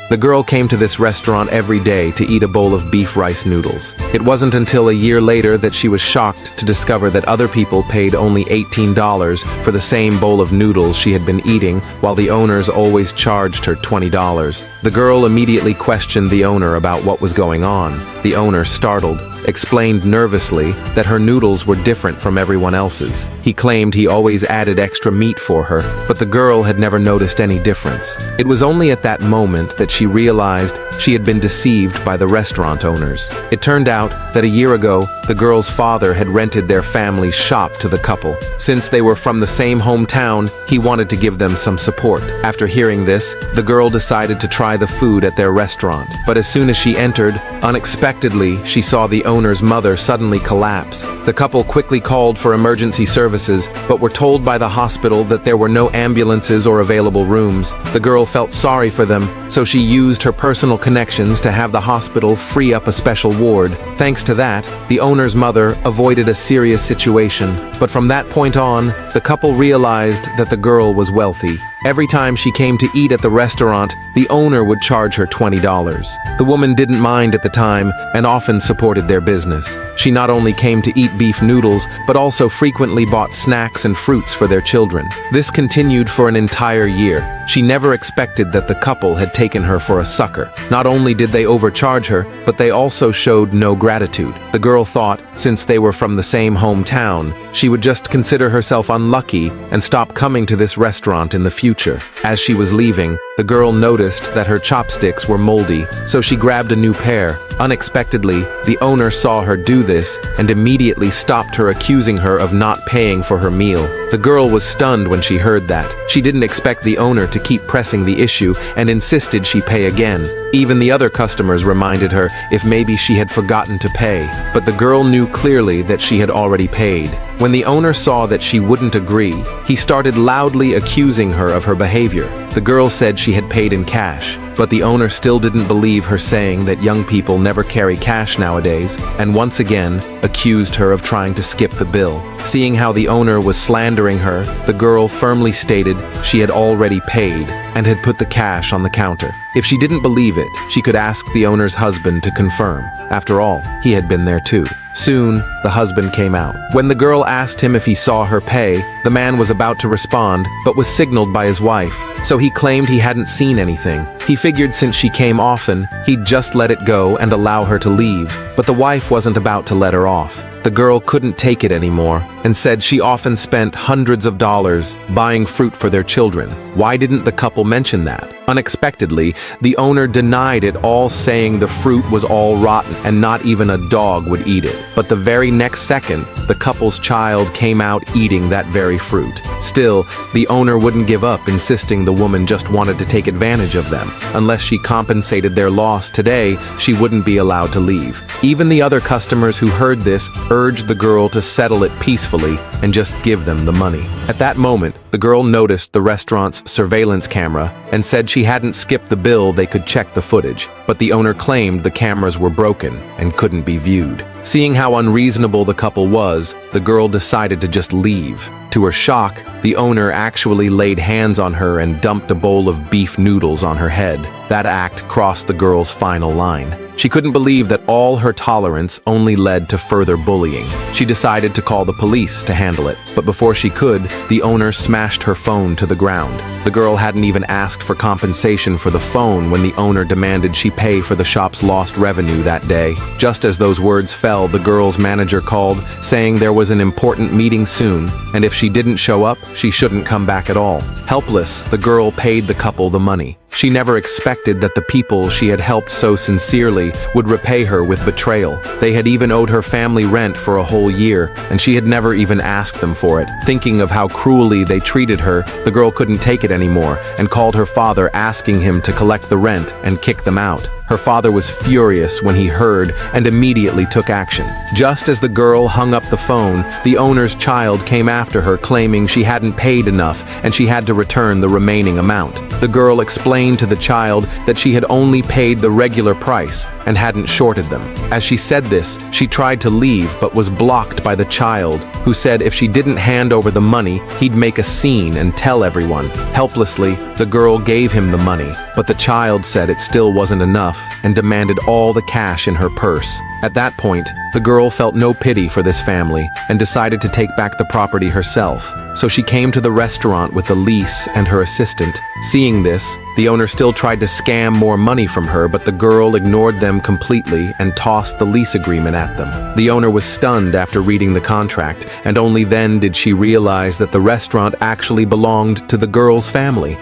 The girl came to this restaurant every day to eat a bowl of beef rice noodles. It wasn't until a year later that she was shocked to discover that other people paid only $18 for the same bowl of noodles she had been eating, while the owners always charged her $20. The girl immediately questioned the owner about what was going on. The owner, startled, explained nervously that her noodles were different from everyone else's. He claimed he always added extra meat for her, but the girl had never noticed any difference. It was only at that moment that she realized she had been deceived by the restaurant owners. It turned out that a year ago, the girl's father had rented their family's shop to the couple. Since they were from the same hometown, he wanted to give them some support. After hearing this, the girl decided to try the food at their restaurant. But as soon as she entered, unexpectedly, she saw the owner's mother suddenly collapse. The couple quickly called for emergency services, but were told by the hospital that there were no ambulances or available rooms. The girl felt sorry for them, so she used her personal connections to have the hospital free up a special ward. Thanks to that, the owner's mother avoided a serious situation. But from that point on, the couple realized that the girl was wealthy. Every time she came to eat at the restaurant, the owner would charge her $20. The woman didn't mind at the time and often supported their business. She not only came to eat beef noodles, but also frequently bought snacks and fruits for their children. This continued for an entire year. She never expected that the couple had taken her for a sucker. Not only did they overcharge her, but they also showed no gratitude. The girl thought, since they were from the same hometown, she would just consider herself unlucky and stop coming to this restaurant in the future. As she was leaving, the girl noticed that her chopsticks were moldy, so she grabbed a new pair. Unexpectedly, the owner saw her do this and immediately stopped her, accusing her of not paying for her meal. The girl was stunned when she heard that. She didn't expect the owner to keep pressing the issue and insisted she pay again. Even the other customers reminded her if maybe she had forgotten to pay, but the girl knew clearly that she had already paid. When the owner saw that she wouldn't agree, he started loudly accusing her of her behavior. The girl said she had paid in cash, but the owner still didn't believe her, saying that young people never carry cash nowadays, and once again accused her of trying to skip the bill. Seeing how the owner was slandering her, the girl firmly stated she had already paid and had put the cash on the counter. If she didn't believe it, she could ask the owner's husband to confirm. After all, he had been there too. Soon, the husband came out. When the girl asked him if he saw her pay, the man was about to respond, but was signaled by his wife, so he claimed he hadn't seen anything. He figured since she came often, he'd just let it go and allow her to leave, but the wife wasn't about to let her off. The girl couldn't take it anymore and said she often spent hundreds of dollars buying fruit for their children. Why didn't the couple mention that? Unexpectedly, the owner denied it all, saying the fruit was all rotten and not even a dog would eat it. But the very next second, the couple's child came out eating that very fruit. Still, the owner wouldn't give up, insisting the woman just wanted to take advantage of them. Unless she compensated their loss today, she wouldn't be allowed to leave. Even the other customers who heard this urged the girl to settle it peacefully and just give them the money. At that moment, the girl noticed the restaurant's surveillance camera and said she hadn't skipped the bill. They could check the footage, but the owner claimed the cameras were broken and couldn't be viewed. Seeing how unreasonable the couple was, the girl decided to just leave. To her shock, the owner actually laid hands on her and dumped a bowl of beef noodles on her head. That act crossed the girl's final line. She couldn't believe that all her tolerance only led to further bullying. She decided to call the police to handle it, but before she could, the owner smashed her phone to the ground. The girl hadn't even asked for compensation for the phone when the owner demanded she pay for the shop's lost revenue that day. Just as those words fell, the girl's manager called, saying there was an important meeting soon, and if she didn't show up, she shouldn't come back at all. Helpless, the girl paid the couple the money. She never expected that the people she had helped so sincerely would repay her with betrayal. They had even owed her family rent for a whole year, and she had never even asked them for it. Thinking of how cruelly they treated her, the girl couldn't take it anymore and called her father, asking him to collect the rent and kick them out. Her father was furious when he heard and immediately took action. Just as the girl hung up the phone, the owner's child came after her, claiming she hadn't paid enough and she had to return the remaining amount. The girl explained explained to the child that she had only paid the regular price and hadn't shorted them. As she said this, she tried to leave but was blocked by the child, who said if she didn't hand over the money, he'd make a scene and tell everyone. Helplessly, the girl gave him the money, but the child said it still wasn't enough and demanded all the cash in her purse. At that point, the girl felt no pity for this family and decided to take back the property herself. So she came to the restaurant with the lease and her assistant. Seeing this, the owner still tried to scam more money from her, but the girl ignored them completely and tossed the lease agreement at them. The owner was stunned after reading the contract, and only then did she realize that the restaurant actually belonged to the girl's family.